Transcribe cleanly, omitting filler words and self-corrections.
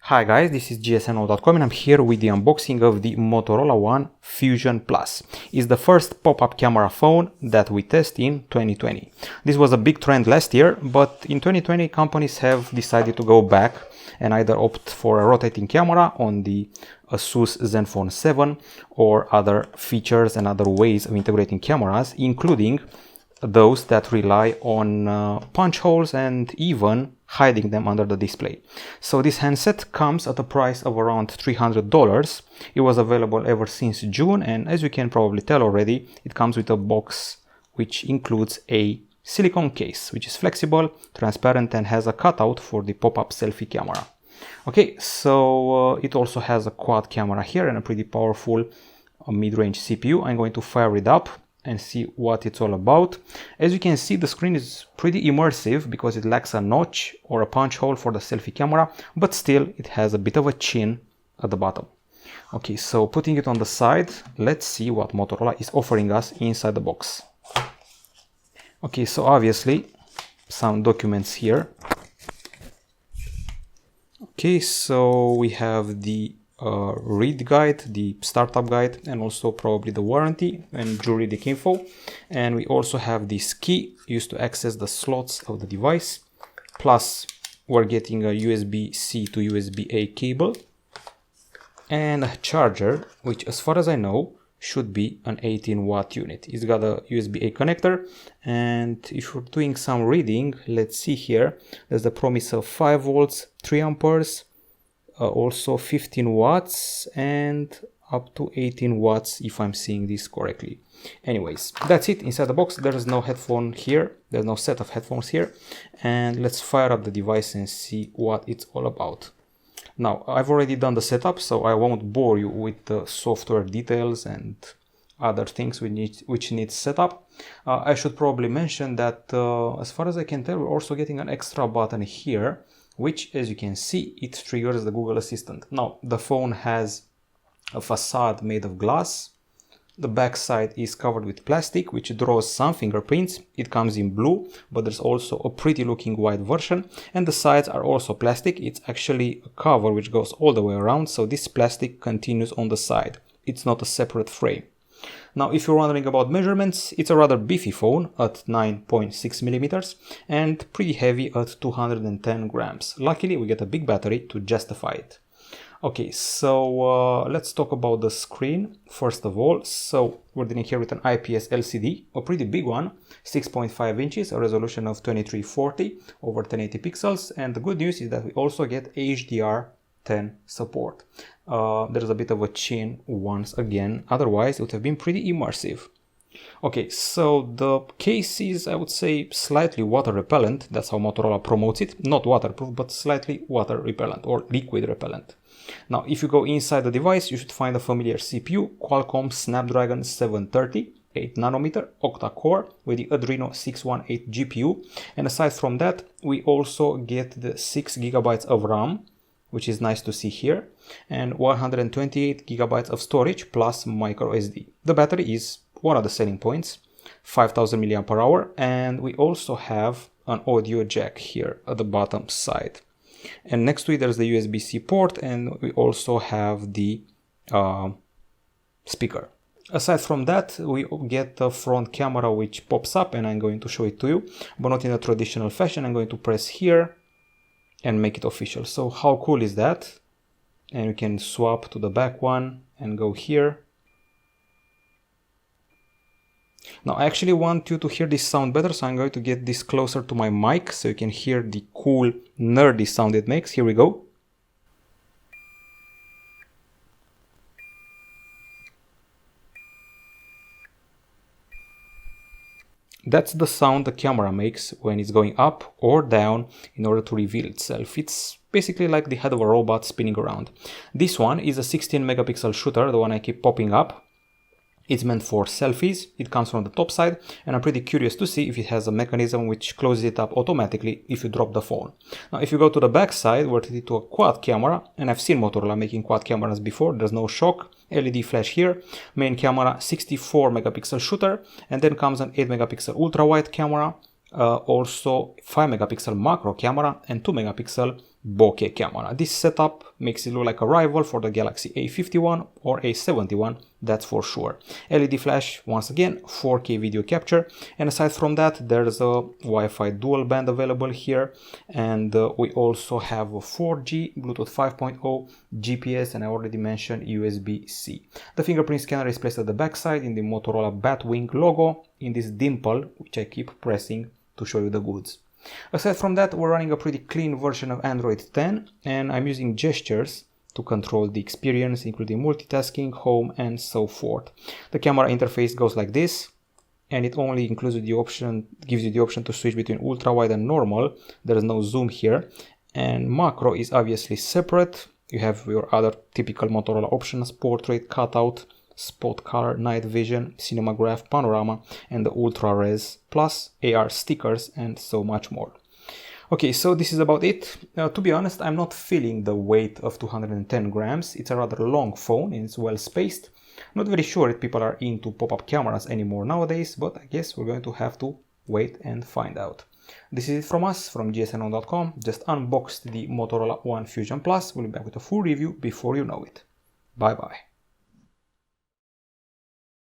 Hi guys, this is gsno.com and I'm here with the unboxing of the Motorola One Fusion Plus. It's the first pop-up camera phone that we test in 2020. This was a big trend last year, but in 2020 companies have decided to go back and either opt for a rotating camera on the Asus Zenfone 7 or other features and other ways of integrating cameras, including those that rely on punch holes and even hiding them under the display. So this handset comes at a price of around $300. It was available ever since June, and as you can probably tell already, it comes with a box which includes a silicone case which is flexible, transparent, and has a cutout for the pop-up selfie camera. Okay, so it also has a quad camera here and a pretty powerful mid-range CPU. I'm going to fire it up and see what it's all about. As you can see, the screen is pretty immersive because it lacks a notch or a punch hole for the selfie camera, but still it has a bit of a chin at the bottom. Okay, so putting it on the side, let's see what Motorola is offering us inside the box. Okay, so obviously some documents here. Okay, so we have the read guide, the startup guide, and also probably the warranty and juridic info. And we also have this key used to access the slots of the device. Plus we're getting a USB-C to USB-A cable and a charger, which as far as I know should be an 18-watt unit. It's got a USB-A connector, and if you're doing some reading, let's see here, there's the promise of 5 volts, 3 amperes, also 15 watts and up to 18 watts if I'm seeing this correctly. Anyways, that's it inside the box. There's no headphone here, there's no set of headphones here, and let's fire up the device and see what it's all about. Now, I've already done the setup, so I won't bore you with the software details and other things which need setup. I should probably mention that as far as I can tell, we're also getting an extra button here, which, as you can see, it triggers the Google Assistant. Now, the phone has a facade made of glass. The back side is covered with plastic, which draws some fingerprints. It comes in blue, but there's also a pretty looking white version. And the sides are also plastic. It's actually a cover which goes all the way around, so this plastic continues on the side. It's not a separate frame. Now, if you're wondering about measurements, it's a rather beefy phone at 9.6 millimeters and pretty heavy at 210 grams. Luckily, we get a big battery to justify it. Okay, so let's talk about the screen first of all. So we're dealing here with an IPS LCD, a pretty big one, 6.5 inches, a resolution of 2340 over 1080 pixels. And the good news is that we also get HDR10 support. There's a bit of a chin once again, otherwise it would have been pretty immersive. Okay, so the case is, I would say, slightly water repellent. That's how Motorola promotes it. Not waterproof, but slightly water repellent or liquid repellent. Now, if you go inside the device, you should find a familiar CPU, Qualcomm Snapdragon 730, 8 nanometer, octa-core with the Adreno 618 GPU. And aside from that, we also get the 6 gigabytes of RAM, which is nice to see here, and 128 gigabytes of storage plus micro SD. The battery is one of the selling points, 5000 mAh, and we also have an audio jack here at the bottom side. And next to it there's the USB-C port, and we also have the speaker. Aside from that, we get the front camera which pops up, and I'm going to show it to you, but not in a traditional fashion. I'm going to press here and make it official. So how cool is that? And we can swap to the back one and go here. Now I actually want you to hear this sound better, so I'm going to get this closer to my mic so you can hear the cool nerdy sound it makes. Here we go. That's the sound the camera makes when it's going up or down in order to reveal itself. It's basically like the head of a robot spinning around. This one is a 16 megapixel shooter, the one I keep popping up. It's meant for selfies. It comes from the top side, and I'm pretty curious to see if it has a mechanism which closes it up automatically if you drop the phone. Now, if you go to the back side, we're treated to a quad camera, and I've seen Motorola making quad cameras before. There's no shock. LED flash here. Main camera, 64 megapixel shooter, and then comes an 8 megapixel ultra wide camera, also 5 megapixel macro camera and 2 megapixel bokeh camera. This setup makes it look like a rival for the Galaxy A51 or A71, that's for sure. LED flash, once again, 4K video capture, and aside from that there's a Wi-Fi dual band available here, and we also have a 4G, Bluetooth 5.0, GPS, and I already mentioned USB-C. The fingerprint scanner is placed at the back side in the Motorola Batwing logo in this dimple, which I keep pressing to show you the goods. Aside from that, we're running a pretty clean version of Android 10, and I'm using gestures to control the experience, including multitasking, home, and so forth. The camera interface goes like this, and it only gives you the option to switch between ultra-wide and normal. There is no zoom here, and macro is obviously separate. You have your other typical Motorola options: portrait, cutout, spot color, night vision, cinemagraph, panorama, and the ultra res, plus AR stickers, and so much more. Okay, so this is about it. To be honest, I'm not feeling the weight of 210 grams. It's a rather long phone and it's well spaced. Not very sure if people are into pop-up cameras anymore nowadays, but I guess we're going to have to wait and find out. This is it from us, from gsno.com. Just unboxed the Motorola One Fusion Plus. We'll be back with a full review before you know it. Bye bye.